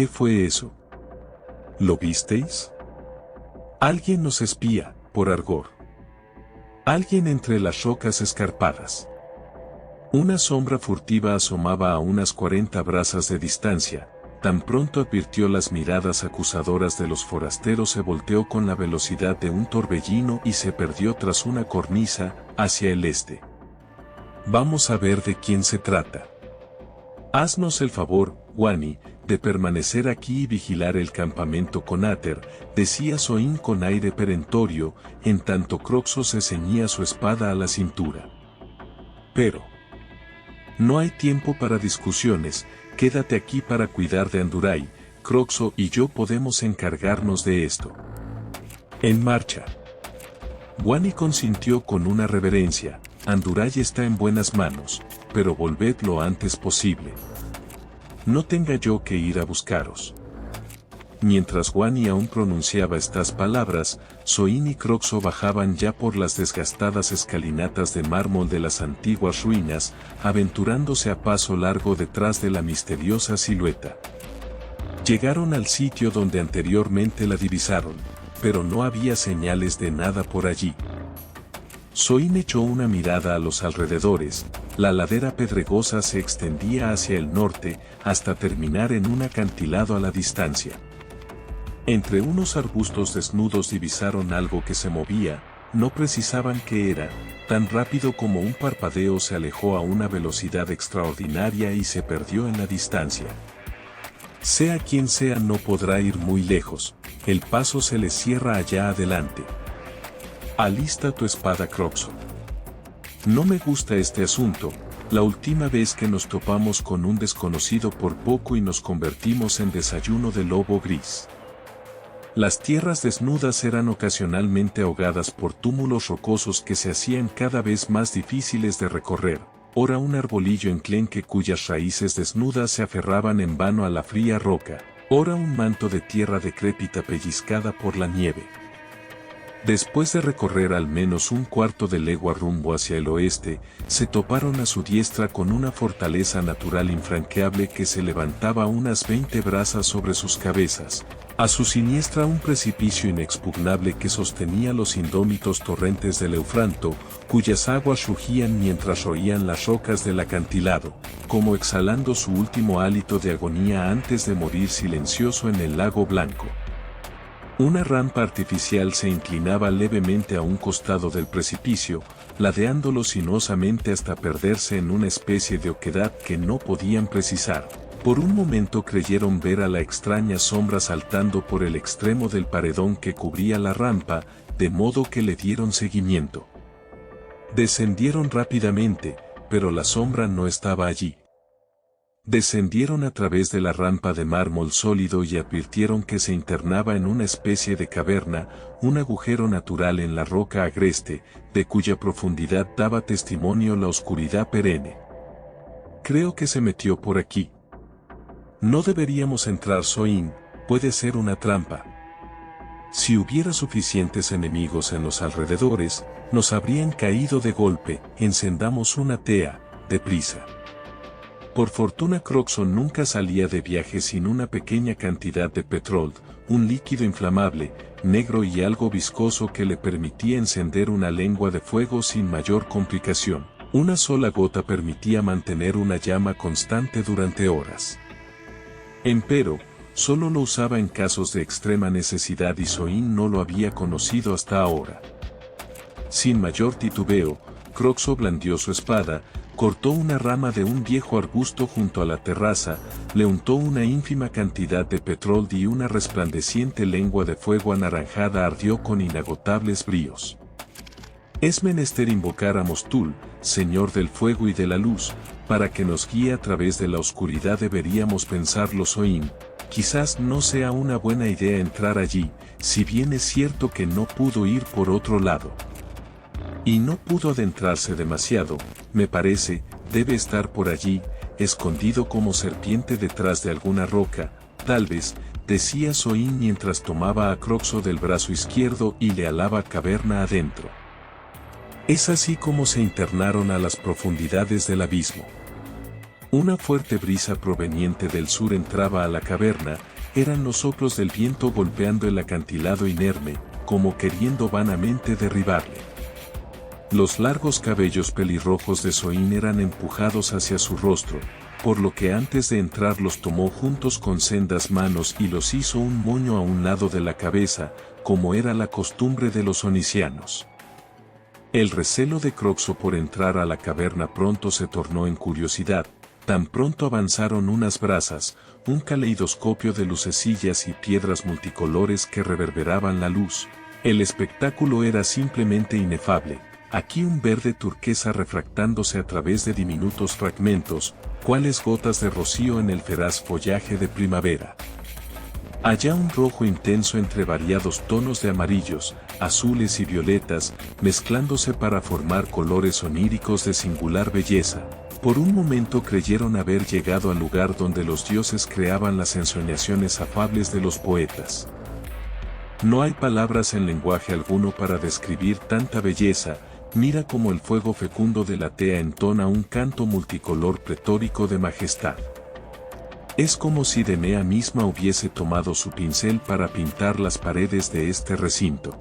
¿Qué fue eso? ¿Lo visteis? Alguien nos espía, por Argor. Alguien entre las rocas escarpadas. Una sombra furtiva asomaba a unas 40 brazas de distancia. Tan pronto advirtió las miradas acusadoras de los forasteros, se volteó con la velocidad de un torbellino y se perdió tras una cornisa, hacia el este. Vamos a ver de quién se trata. Haznos el favor, Wani, de permanecer aquí y vigilar el campamento con Ater, decía Soin con aire perentorio, en tanto Croxo se ceñía su espada a la cintura. Pero no hay tiempo para discusiones, quédate aquí para cuidar de Andurai, Croxo y yo podemos encargarnos de esto. En marcha. Wani consintió con una reverencia. Andurai está en buenas manos, pero volved lo antes posible. No tenga yo que ir a buscaros. Mientras Wani aún pronunciaba estas palabras, Soin y Croxo bajaban ya por las desgastadas escalinatas de mármol de las antiguas ruinas, aventurándose a paso largo detrás de la misteriosa silueta. Llegaron al sitio donde anteriormente la divisaron, pero no había señales de nada por allí. Soin echó una mirada a los alrededores. La ladera pedregosa se extendía hacia el norte, hasta terminar en un acantilado a la distancia. Entre unos arbustos desnudos divisaron algo que se movía, no precisaban qué era, tan rápido como un parpadeo se alejó a una velocidad extraordinaria y se perdió en la distancia. Sea quien sea no podrá ir muy lejos, el paso se le cierra allá adelante. Alista tu espada, Croxo. No me gusta este asunto, la última vez que nos topamos con un desconocido por poco y nos convertimos en desayuno de lobo gris. Las tierras desnudas eran ocasionalmente ahogadas por túmulos rocosos que se hacían cada vez más difíciles de recorrer, ora un arbolillo enclenque cuyas raíces desnudas se aferraban en vano a la fría roca, ora un manto de tierra decrépita pellizcada por la nieve. Después de recorrer al menos un cuarto de legua rumbo hacia el oeste, se toparon a su diestra con una fortaleza natural infranqueable que se levantaba a unas 20 brazas sobre sus cabezas, a su siniestra un precipicio inexpugnable que sostenía los indómitos torrentes del Eufranto, cuyas aguas rugían mientras roían las rocas del acantilado, como exhalando su último hálito de agonía antes de morir silencioso en el lago blanco. Una rampa artificial se inclinaba levemente a un costado del precipicio, ladeándolo sinuosamente hasta perderse en una especie de oquedad que no podían precisar. Por un momento creyeron ver a la extraña sombra saltando por el extremo del paredón que cubría la rampa, de modo que le dieron seguimiento. Descendieron rápidamente, pero la sombra no estaba allí. Descendieron a través de la rampa de mármol sólido y advirtieron que se internaba en una especie de caverna, un agujero natural en la roca agreste, de cuya profundidad daba testimonio la oscuridad perenne. Creo que se metió por aquí. No deberíamos entrar, Soin, puede ser una trampa. Si hubiera suficientes enemigos en los alrededores, nos habrían caído de golpe. Encendamos una tea, deprisa. Por fortuna Croxo nunca salía de viaje sin una pequeña cantidad de petrol, un líquido inflamable, negro y algo viscoso que le permitía encender una lengua de fuego sin mayor complicación. Una sola gota permitía mantener una llama constante durante horas. Empero, solo lo usaba en casos de extrema necesidad y Soin no lo había conocido hasta ahora. Sin mayor titubeo, Croxo blandió su espada, cortó una rama de un viejo arbusto junto a la terraza, le untó una ínfima cantidad de petrol y una resplandeciente lengua de fuego anaranjada ardió con inagotables bríos. Es menester invocar a Mostul, Señor del fuego y de la luz, para que nos guíe a través de la oscuridad. Deberíamos pensarlo, Soin. Quizás no sea una buena idea entrar allí, si bien es cierto que no pudo ir por otro lado. Y no pudo adentrarse demasiado, me parece, debe estar por allí, escondido como serpiente detrás de alguna roca, tal vez, decía Soin mientras tomaba a Croxo del brazo izquierdo y le alaba caverna adentro. Es así como se internaron a las profundidades del abismo. Una fuerte brisa proveniente del sur entraba a la caverna, eran los soplos del viento golpeando el acantilado inerme, como queriendo vanamente derribarle. Los largos cabellos pelirrojos de Zoin eran empujados hacia su rostro, por lo que antes de entrar los tomó juntos con sendas manos y los hizo un moño a un lado de la cabeza, como era la costumbre de los onicianos. El recelo de Croxo por entrar a la caverna pronto se tornó en curiosidad. Tan pronto avanzaron unas brasas, un caleidoscopio de lucecillas y piedras multicolores que reverberaban la luz. El espectáculo era simplemente inefable. Aquí un verde turquesa refractándose a través de diminutos fragmentos, cuales gotas de rocío en el feraz follaje de primavera. Allá un rojo intenso entre variados tonos de amarillos, azules y violetas, mezclándose para formar colores oníricos de singular belleza. Por un momento creyeron haber llegado al lugar donde los dioses creaban las ensoñaciones afables de los poetas. No hay palabras en lenguaje alguno para describir tanta belleza, mira como el fuego fecundo de la tea entona un canto multicolor pletórico de majestad. Es como si Demea misma hubiese tomado su pincel para pintar las paredes de este recinto.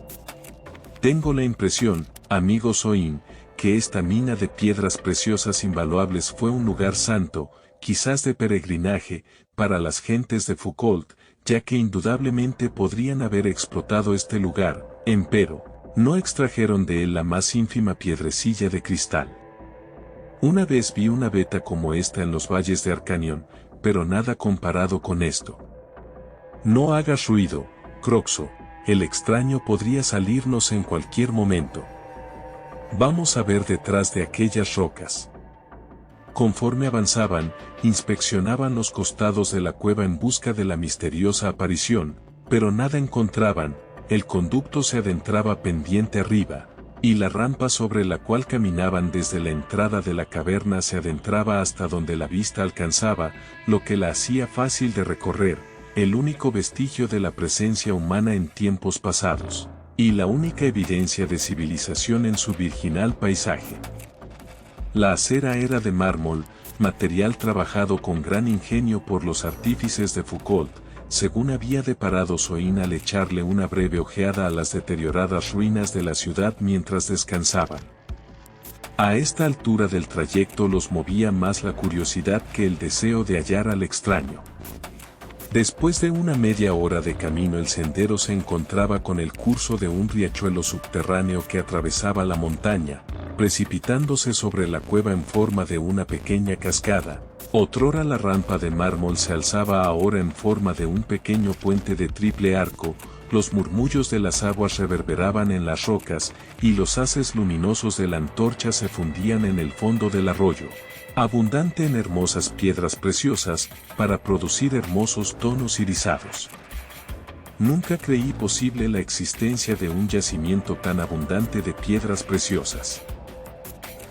Tengo la impresión, amigo Zoin, que esta mina de piedras preciosas invaluables fue un lugar santo, quizás de peregrinaje, para las gentes de Foucault, ya que indudablemente podrían haber explotado este lugar, empero, no extrajeron de él la más ínfima piedrecilla de cristal. Una vez vi una veta como esta en los valles de Arcanion, pero nada comparado con esto. No hagas ruido, Croxo, el extraño podría salirnos en cualquier momento. Vamos a ver detrás de aquellas rocas. Conforme avanzaban, inspeccionaban los costados de la cueva en busca de la misteriosa aparición, pero nada encontraban, el conducto se adentraba pendiente arriba, y la rampa sobre la cual caminaban desde la entrada de la caverna se adentraba hasta donde la vista alcanzaba, lo que la hacía fácil de recorrer, el único vestigio de la presencia humana en tiempos pasados, y la única evidencia de civilización en su virginal paisaje. La acera era de mármol, material trabajado con gran ingenio por los artífices de Foucault, según había deparado Zoin al echarle una breve ojeada a las deterioradas ruinas de la ciudad mientras descansaban. A esta altura del trayecto los movía más la curiosidad que el deseo de hallar al extraño. Después de una media hora de camino el sendero se encontraba con el curso de un riachuelo subterráneo que atravesaba la montaña, precipitándose sobre la cueva en forma de una pequeña cascada. Otrora la rampa de mármol se alzaba ahora en forma de un pequeño puente de triple arco, los murmullos de las aguas reverberaban en las rocas, y los haces luminosos de la antorcha se fundían en el fondo del arroyo, abundante en hermosas piedras preciosas, para producir hermosos tonos irisados. Nunca creí posible la existencia de un yacimiento tan abundante de piedras preciosas.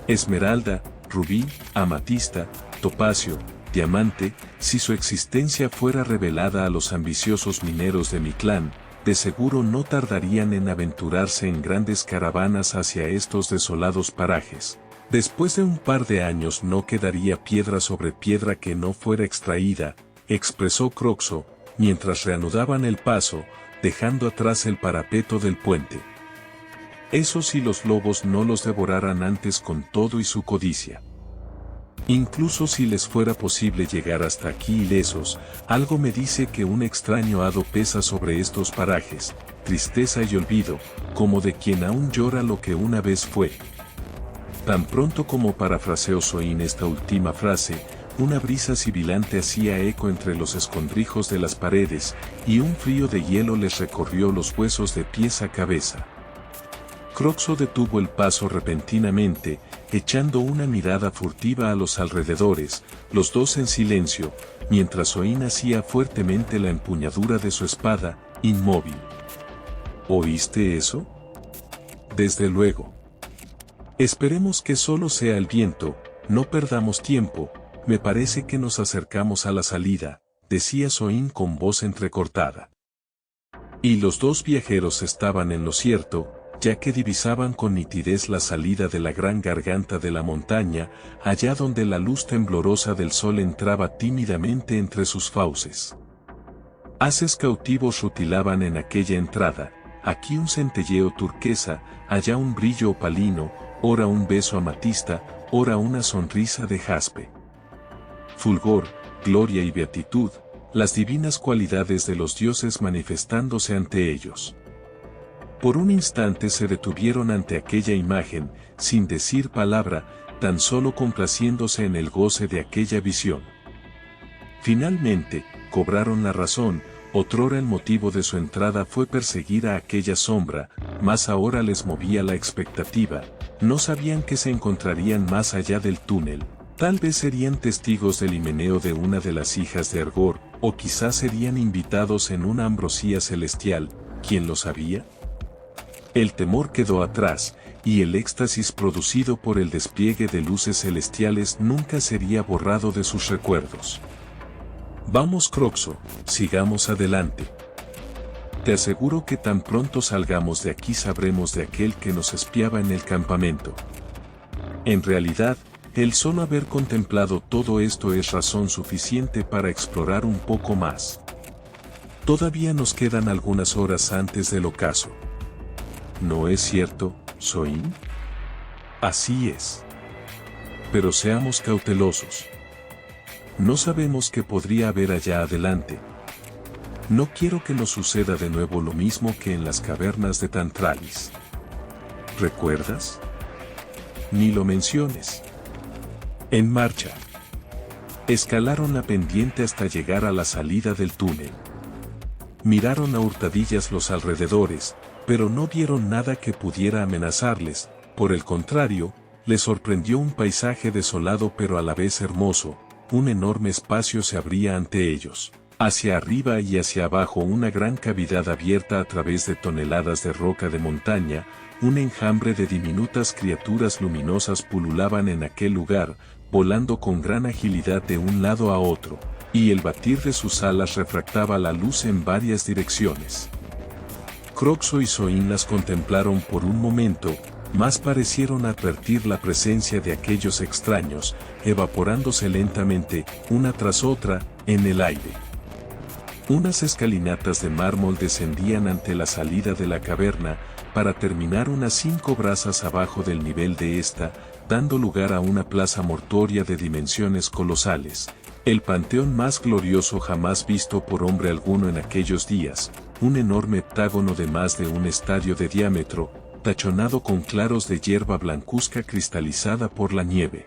Esmeralda, rubí, amatista, topacio, diamante, si su existencia fuera revelada a los ambiciosos mineros de mi clan, de seguro no tardarían en aventurarse en grandes caravanas hacia estos desolados parajes. Después de un par de años no quedaría piedra sobre piedra que no fuera extraída, expresó Croxo, mientras reanudaban el paso, dejando atrás el parapeto del puente. Eso si los lobos no los devoraran antes con todo y su codicia. Incluso si les fuera posible llegar hasta aquí ilesos, algo me dice que un extraño hado pesa sobre estos parajes, tristeza y olvido, como de quien aún llora lo que una vez fue. Tan pronto como parafraseó Zoin esta última frase, una brisa sibilante hacía eco entre los escondrijos de las paredes, y un frío de hielo les recorrió los huesos de pies a cabeza. Croxo detuvo el paso repentinamente, echando una mirada furtiva a los alrededores, los dos en silencio, mientras Zoin hacía fuertemente la empuñadura de su espada, inmóvil. ¿Oíste eso? Desde luego. Esperemos que solo sea el viento, no perdamos tiempo, me parece que nos acercamos a la salida, decía Zoin con voz entrecortada. Y los dos viajeros estaban en lo cierto, ya que divisaban con nitidez la salida de la gran garganta de la montaña, allá donde la luz temblorosa del sol entraba tímidamente entre sus fauces. Haces cautivos rutilaban en aquella entrada, aquí un centelleo turquesa, allá un brillo opalino, ora un beso amatista, ora una sonrisa de jaspe. Fulgor, gloria y beatitud, las divinas cualidades de los dioses manifestándose ante ellos. Por un instante se detuvieron ante aquella imagen, sin decir palabra, tan solo complaciéndose en el goce de aquella visión. Finalmente, cobraron la razón, otrora el motivo de su entrada fue perseguir a aquella sombra, mas ahora les movía la expectativa, no sabían que se encontrarían más allá del túnel, tal vez serían testigos del himeneo de una de las hijas de Argor, o quizás serían invitados en una ambrosía celestial, ¿quién lo sabía? El temor quedó atrás, y el éxtasis producido por el despliegue de luces celestiales nunca sería borrado de sus recuerdos. Vamos, Croxo, sigamos adelante. Te aseguro que tan pronto salgamos de aquí sabremos de aquel que nos espiaba en el campamento. En realidad, el solo haber contemplado todo esto es razón suficiente para explorar un poco más. Todavía nos quedan algunas horas antes del ocaso. ¿No es cierto, Soin? Así es. Pero seamos cautelosos. No sabemos qué podría haber allá adelante. No quiero que nos suceda de nuevo lo mismo que en las cavernas de Tantralis. ¿Recuerdas? Ni lo menciones. En marcha. Escalaron la pendiente hasta llegar a la salida del túnel. Miraron a hurtadillas los alrededores, pero no vieron nada que pudiera amenazarles, por el contrario, les sorprendió un paisaje desolado pero a la vez hermoso, un enorme espacio se abría ante ellos. Hacia arriba y hacia abajo una gran cavidad abierta a través de toneladas de roca de montaña, un enjambre de diminutas criaturas luminosas pululaban en aquel lugar, volando con gran agilidad de un lado a otro, y el batir de sus alas refractaba la luz en varias direcciones. Croxo y Soin las contemplaron por un momento, mas parecieron advertir la presencia de aquellos extraños, evaporándose lentamente, una tras otra, en el aire. Unas escalinatas de mármol descendían ante la salida de la caverna, para terminar unas 5 brazas abajo del nivel de esta, dando lugar a una plaza mortuoria de dimensiones colosales, el panteón más glorioso jamás visto por hombre alguno en aquellos días, un enorme heptágono de más de un estadio de diámetro, tachonado con claros de hierba blancuzca cristalizada por la nieve.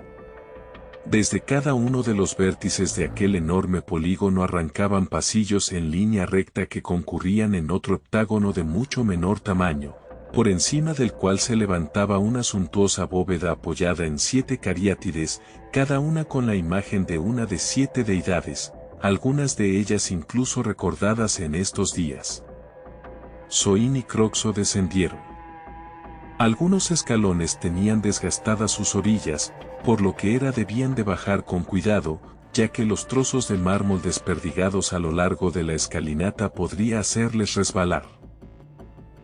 Desde cada uno de los vértices de aquel enorme polígono arrancaban pasillos en línea recta que concurrían en otro heptágono de mucho menor tamaño, por encima del cual se levantaba una suntuosa bóveda apoyada en 7 cariátides, cada una con la imagen de una de 7 deidades, algunas de ellas incluso recordadas en estos días. Soin y Croxo descendieron. Algunos escalones tenían desgastadas sus orillas, por lo que debían de bajar con cuidado, ya que los trozos de mármol desperdigados a lo largo de la escalinata podría hacerles resbalar.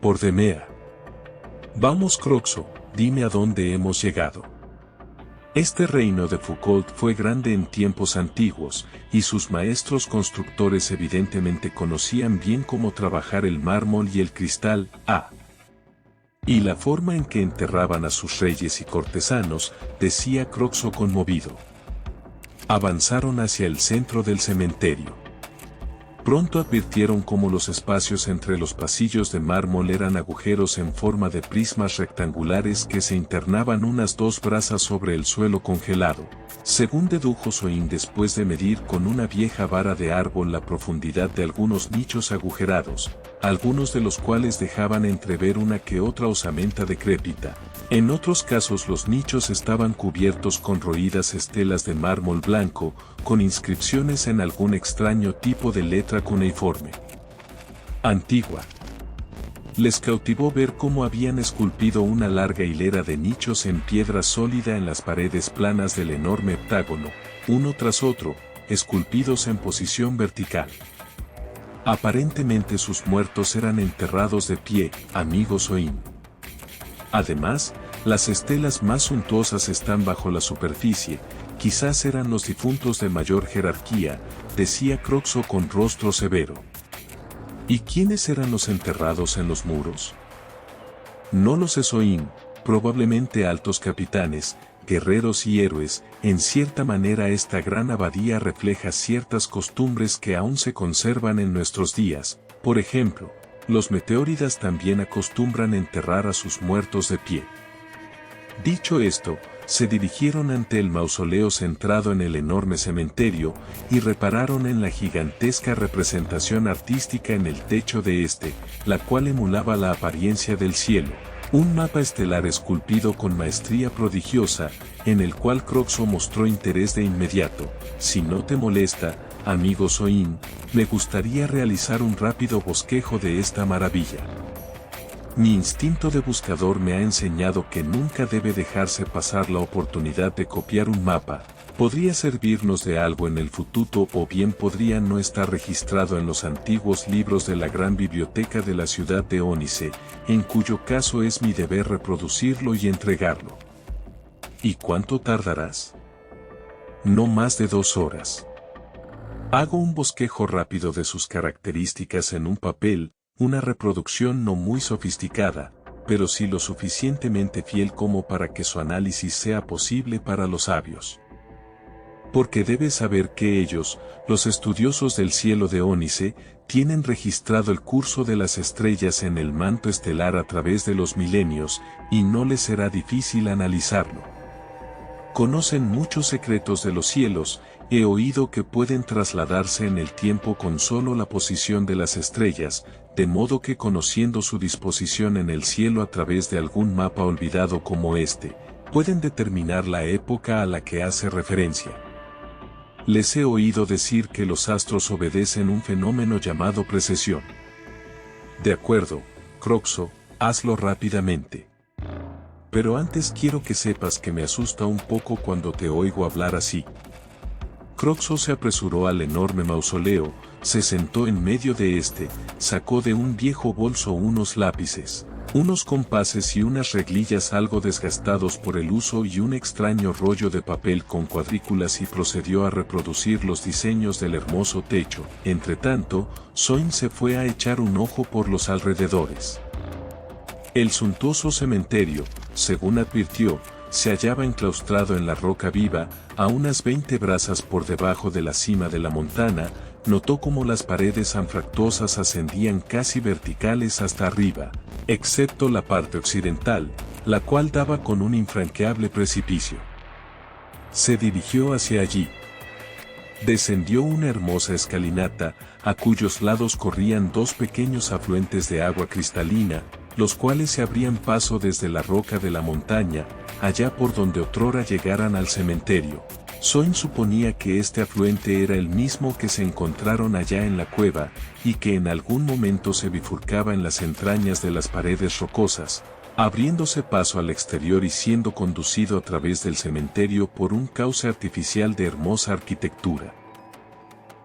Por Demea. Vamos, Croxo, dime a dónde hemos llegado. Este reino de Foucault fue grande en tiempos antiguos, y sus maestros constructores evidentemente conocían bien cómo trabajar el mármol y el cristal, y la forma en que enterraban a sus reyes y cortesanos, decía Croxo conmovido. Avanzaron hacia el centro del cementerio. Pronto advirtieron cómo los espacios entre los pasillos de mármol eran agujeros en forma de prismas rectangulares que se internaban unas 2 brazas sobre el suelo congelado, según dedujo Soin después de medir con una vieja vara de árbol la profundidad de algunos nichos agujerados, algunos de los cuales dejaban entrever una que otra osamenta decrépita. En otros casos los nichos estaban cubiertos con roídas estelas de mármol blanco, con inscripciones en algún extraño tipo de letra cuneiforme. Antigua. Les cautivó ver cómo habían esculpido una larga hilera de nichos en piedra sólida en las paredes planas del enorme heptágono, uno tras otro, esculpidos en posición vertical. Aparentemente sus muertos eran enterrados de pie, amigo Soin. Además, las estelas más suntuosas están bajo la superficie, quizás eran los difuntos de mayor jerarquía, decía Croxo con rostro severo. ¿Y quiénes eran los enterrados en los muros? No los Esoin, probablemente altos capitanes, guerreros y héroes. En cierta manera esta gran abadía refleja ciertas costumbres que aún se conservan en nuestros días. Por ejemplo, los meteóridas también acostumbran enterrar a sus muertos de pie. Dicho esto, se dirigieron ante el mausoleo centrado en el enorme cementerio, y repararon en la gigantesca representación artística en el techo de este, la cual emulaba la apariencia del cielo. Un mapa estelar esculpido con maestría prodigiosa, en el cual Croxo mostró interés de inmediato. Si no te molesta, amigo Soin, me gustaría realizar un rápido bosquejo de esta maravilla. Mi instinto de buscador me ha enseñado que nunca debe dejarse pasar la oportunidad de copiar un mapa. Podría servirnos de algo en el futuro o bien podría no estar registrado en los antiguos libros de la gran biblioteca de la ciudad de Ónice, en cuyo caso es mi deber reproducirlo y entregarlo. ¿Y cuánto tardarás? No más de 2 horas. Hago un bosquejo rápido de sus características en un papel, una reproducción no muy sofisticada, pero sí lo suficientemente fiel como para que su análisis sea posible para los sabios. Porque debes saber que ellos, los estudiosos del cielo de Ónice, tienen registrado el curso de las estrellas en el manto estelar a través de los milenios, y no les será difícil analizarlo. Conocen muchos secretos de los cielos, he oído que pueden trasladarse en el tiempo con solo la posición de las estrellas, de modo que conociendo su disposición en el cielo a través de algún mapa olvidado como este, pueden determinar la época a la que hace referencia. Les he oído decir que los astros obedecen un fenómeno llamado precesión. De acuerdo, Croxo, hazlo rápidamente. Pero antes quiero que sepas que me asusta un poco cuando te oigo hablar así. Croxo se apresuró al enorme mausoleo, se sentó en medio de este, sacó de un viejo bolso unos lápices, unos compases y unas reglillas algo desgastados por el uso y un extraño rollo de papel con cuadrículas y procedió a reproducir los diseños del hermoso techo. Entretanto, Soin se fue a echar un ojo por los alrededores. El suntuoso cementerio, según advirtió, se hallaba enclaustrado en la roca viva, a unas 20 brazas por debajo de la cima de la montaña. Notó cómo las paredes anfractuosas ascendían casi verticales hasta arriba, excepto la parte occidental, la cual daba con un infranqueable precipicio. Se dirigió hacia allí. Descendió una hermosa escalinata, a cuyos lados corrían 2 pequeños afluentes de agua cristalina, los cuales se abrían paso desde la roca de la montaña, allá por donde otrora llegaran al cementerio. Soin suponía que este afluente era el mismo que se encontraron allá en la cueva, y que en algún momento se bifurcaba en las entrañas de las paredes rocosas, abriéndose paso al exterior y siendo conducido a través del cementerio por un cauce artificial de hermosa arquitectura.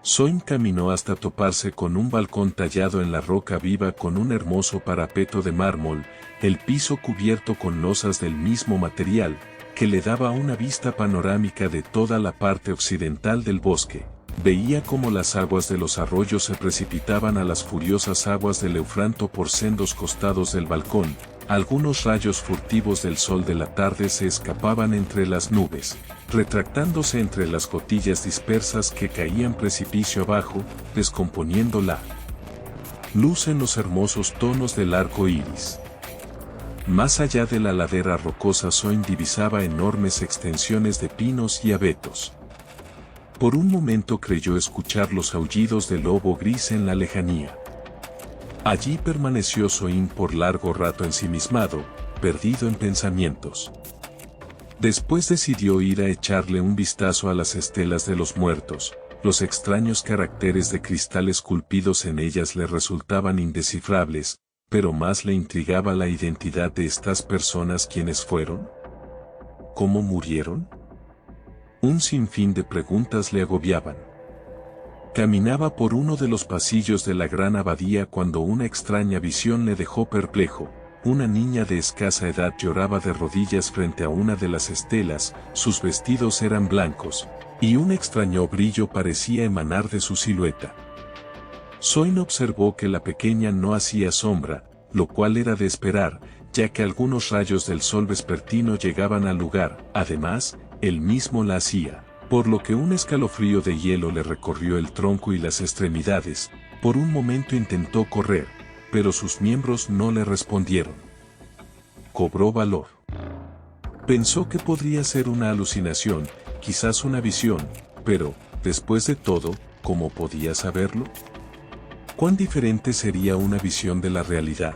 Soin caminó hasta toparse con un balcón tallado en la roca viva con un hermoso parapeto de mármol, el piso cubierto con losas del mismo material, que le daba una vista panorámica de toda la parte occidental del bosque. Veía cómo las aguas de los arroyos se precipitaban a las furiosas aguas del Eufranto por sendos costados del balcón. Algunos rayos furtivos del sol de la tarde se escapaban entre las nubes, retractándose entre las gotillas dispersas que caían precipicio abajo, descomponiendo la luz en los hermosos tonos del arco iris. Más allá de la ladera rocosa Soin divisaba enormes extensiones de pinos y abetos. Por un momento creyó escuchar los aullidos del lobo gris en la lejanía. Allí permaneció Soin por largo rato ensimismado, perdido en pensamientos. Después decidió ir a echarle un vistazo a las estelas de los muertos. Los extraños caracteres de cristal esculpidos en ellas le resultaban indescifrables, pero más le intrigaba la identidad de estas personas. ¿Quiénes fueron? ¿Cómo murieron? Un sinfín de preguntas le agobiaban. Caminaba por uno de los pasillos de la gran abadía cuando una extraña visión le dejó perplejo. una niña de escasa edad lloraba de rodillas frente a una de las estelas, sus vestidos eran blancos, y un extraño brillo parecía emanar de su silueta. Soin observó que la pequeña no hacía sombra, lo cual era de esperar, ya que algunos rayos del sol vespertino llegaban al lugar, además, él mismo la hacía, por lo que un escalofrío de hielo le recorrió el tronco y las extremidades. Por un momento intentó correr, pero sus miembros no le respondieron. Cobró valor. Pensó que podría ser una alucinación, quizás una visión, pero, después de todo, ¿cómo podía saberlo? ¿Cuán diferente sería una visión de la realidad?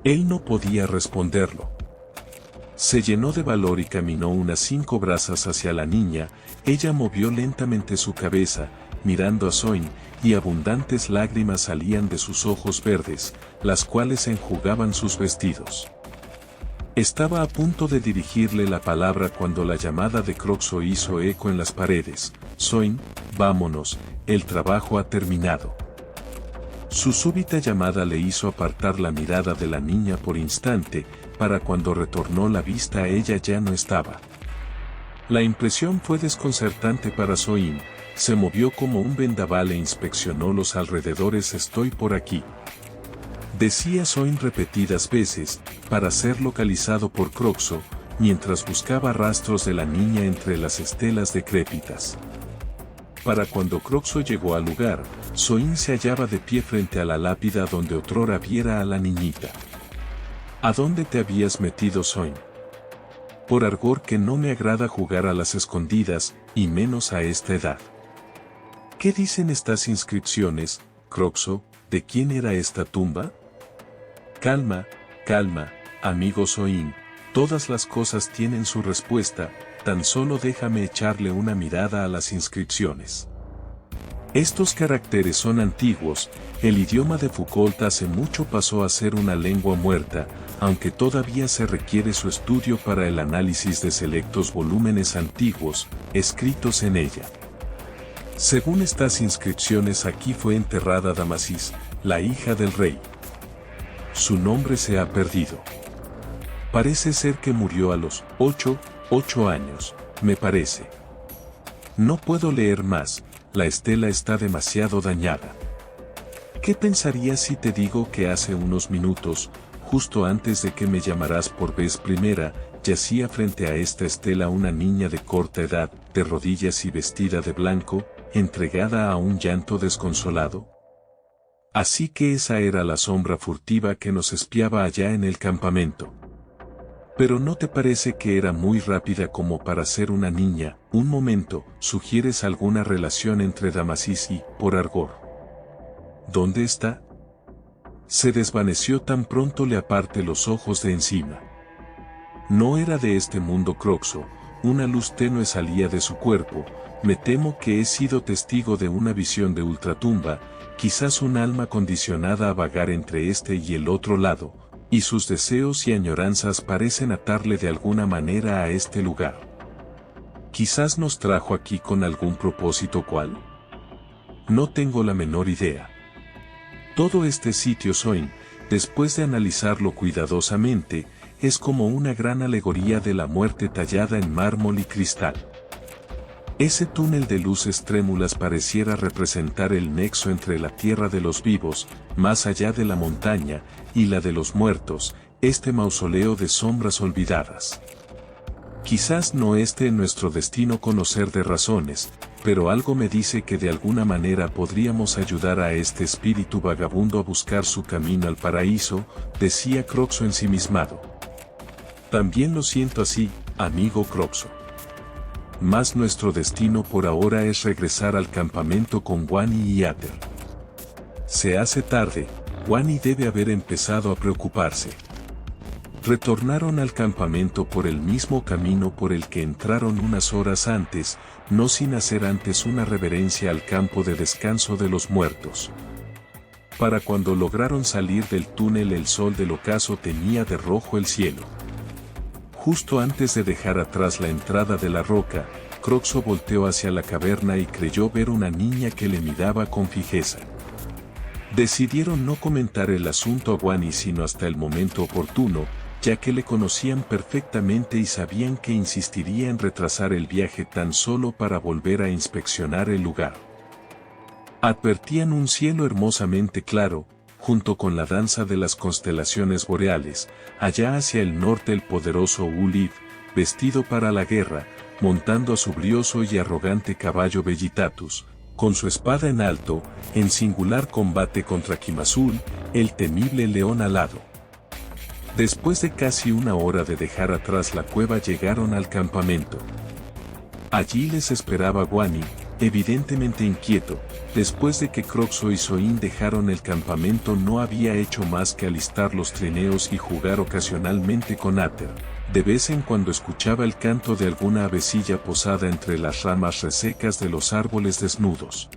Él no podía responderlo. Se llenó de valor y caminó unas 5 brazas hacia la niña. Ella movió lentamente su cabeza, mirando a Soin, y abundantes lágrimas salían de sus ojos verdes, las cuales enjugaban sus vestidos. Estaba a punto de dirigirle la palabra cuando la llamada de Croxo hizo eco en las paredes. Soin, vámonos, el trabajo ha terminado. Su súbita llamada le hizo apartar la mirada de la niña por instante, para cuando retornó la vista ella ya no estaba. La impresión fue desconcertante para Soin, se movió como un vendaval e inspeccionó los alrededores. Estoy por aquí, decía Soin repetidas veces, para ser localizado por Croxo, mientras buscaba rastros de la niña entre las estelas decrépitas. Para cuando Croxo llegó al lugar, Soin se hallaba de pie frente a la lápida donde otrora viera a la niñita. ¿A dónde te habías metido, Soin? Por Argor que no me agrada jugar a las escondidas, y menos a esta edad. ¿Qué dicen estas inscripciones, Croxo? ¿De quién era esta tumba? Calma, calma, amigo Soin, todas las cosas tienen su respuesta. Tan solo déjame echarle una mirada a las inscripciones. Estos caracteres son antiguos, el idioma de Foucault hace mucho pasó a ser una lengua muerta, aunque todavía se requiere su estudio para el análisis de selectos volúmenes antiguos, escritos en ella. Según estas inscripciones, aquí fue enterrada Damasis, la hija del rey. Su nombre se ha perdido. Parece ser que murió a los 8 años, me parece. No puedo leer más, la estela está demasiado dañada. ¿Qué pensarías si te digo que hace unos minutos, justo antes de que me llamaras por vez primera, yacía frente a esta estela una niña de corta edad, de rodillas y vestida de blanco, entregada a un llanto desconsolado? Así que esa era la sombra furtiva que nos espiaba allá en el campamento. Pero ¿no te parece que era muy rápida como para ser una niña? Un momento, ¿sugieres alguna relación entre Damasis y por Argor? ¿Dónde está? Se desvaneció tan pronto le aparte los ojos de encima. No era de este mundo, Croxo, una luz tenue salía de su cuerpo. Me temo que he sido testigo de una visión de ultratumba, quizás un alma condicionada a vagar entre este y el otro lado, y sus deseos y añoranzas parecen atarle de alguna manera a este lugar. Quizás nos trajo aquí con algún propósito. ¿Cuál? No tengo la menor idea. Todo este sitio, Soin, después de analizarlo cuidadosamente, es como una gran alegoría de la muerte tallada en mármol y cristal. Ese túnel de luces trémulas pareciera representar el nexo entre la tierra de los vivos, más allá de la montaña, y la de los muertos, este mausoleo de sombras olvidadas. Quizás no esté en nuestro destino conocer de razones, pero algo me dice que de alguna manera podríamos ayudar a este espíritu vagabundo a buscar su camino al paraíso, decía Croxo ensimismado. También lo siento así, amigo Croxo. Mas nuestro destino por ahora es regresar al campamento con Wani y Ater. Se hace tarde, Wani debe haber empezado a preocuparse. Retornaron al campamento por el mismo camino por el que entraron unas horas antes, no sin hacer antes una reverencia al campo de descanso de los muertos. Para cuando lograron salir del túnel el sol del ocaso teñía de rojo el cielo. Justo antes de dejar atrás la entrada de la roca, Croxo volteó hacia la caverna y creyó ver una niña que le miraba con fijeza. Decidieron no comentar el asunto a Wani sino hasta el momento oportuno, ya que le conocían perfectamente y sabían que insistiría en retrasar el viaje tan solo para volver a inspeccionar el lugar. Advertían un cielo hermosamente claro, junto con la danza de las constelaciones boreales, allá hacia el norte el poderoso Ulif, vestido para la guerra, montando a su brioso y arrogante caballo Vegetatus, con su espada en alto, en singular combate contra Kimazul, el temible león alado. Después de casi una hora de dejar atrás la cueva llegaron al campamento. Allí les esperaba Wani, evidentemente inquieto. Después de que Croxo y Zoin dejaron el campamento no había hecho más que alistar los trineos y jugar ocasionalmente con Ater. De vez en cuando escuchaba el canto de alguna avecilla posada entre las ramas resecas de los árboles desnudos.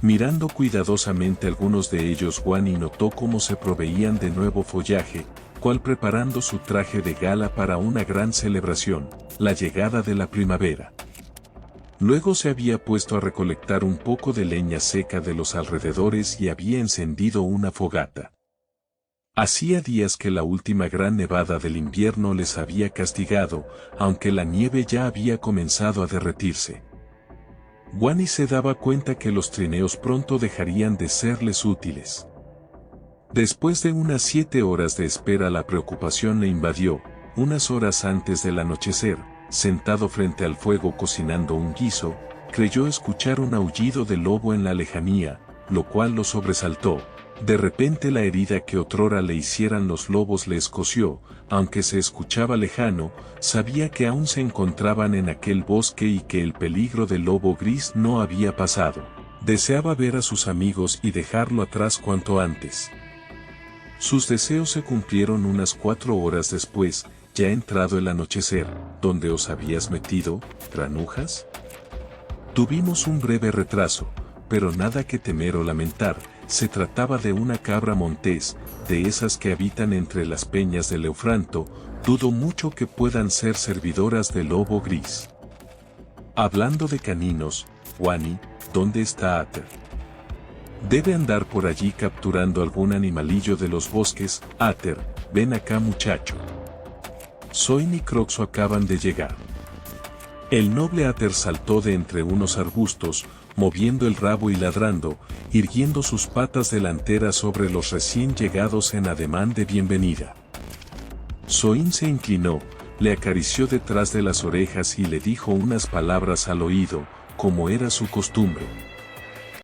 Mirando cuidadosamente algunos de ellos, Wani notó cómo se proveían de nuevo follaje, cual preparando su traje de gala para una gran celebración, la llegada de la primavera. Luego se había puesto a recolectar un poco de leña seca de los alrededores y había encendido una fogata. Hacía días que la última gran nevada del invierno les había castigado, aunque la nieve ya había comenzado a derretirse. Wani se daba cuenta que los trineos pronto dejarían de serles útiles. Después de unas 7 horas de espera la preocupación le invadió. Unas horas antes del anochecer, sentado frente al fuego cocinando un guiso, creyó escuchar un aullido de lobo en la lejanía, lo cual lo sobresaltó. De repente la herida que otrora le hicieran los lobos le escoció, aunque se escuchaba lejano, sabía que aún se encontraban en aquel bosque y que el peligro del lobo gris no había pasado. Deseaba ver a sus amigos y dejarlo atrás cuanto antes. Sus deseos se cumplieron unas 4 horas después, ya entrado el anochecer. ¿Dónde os habías metido, granujas? Tuvimos un breve retraso, pero nada que temer o lamentar. Se trataba de una cabra montés, de esas que habitan entre las peñas del Eufranto. Dudo mucho que puedan ser servidoras del lobo gris. Hablando de caninos, Wani, ¿dónde está Ater? Debe andar por allí capturando algún animalillo de los bosques. Ater, ven acá muchacho. Zoin y Croxo acaban de llegar. El noble Ater saltó de entre unos arbustos, moviendo el rabo y ladrando, irguiendo sus patas delanteras sobre los recién llegados en ademán de bienvenida. Zoin se inclinó, le acarició detrás de las orejas y le dijo unas palabras al oído, como era su costumbre.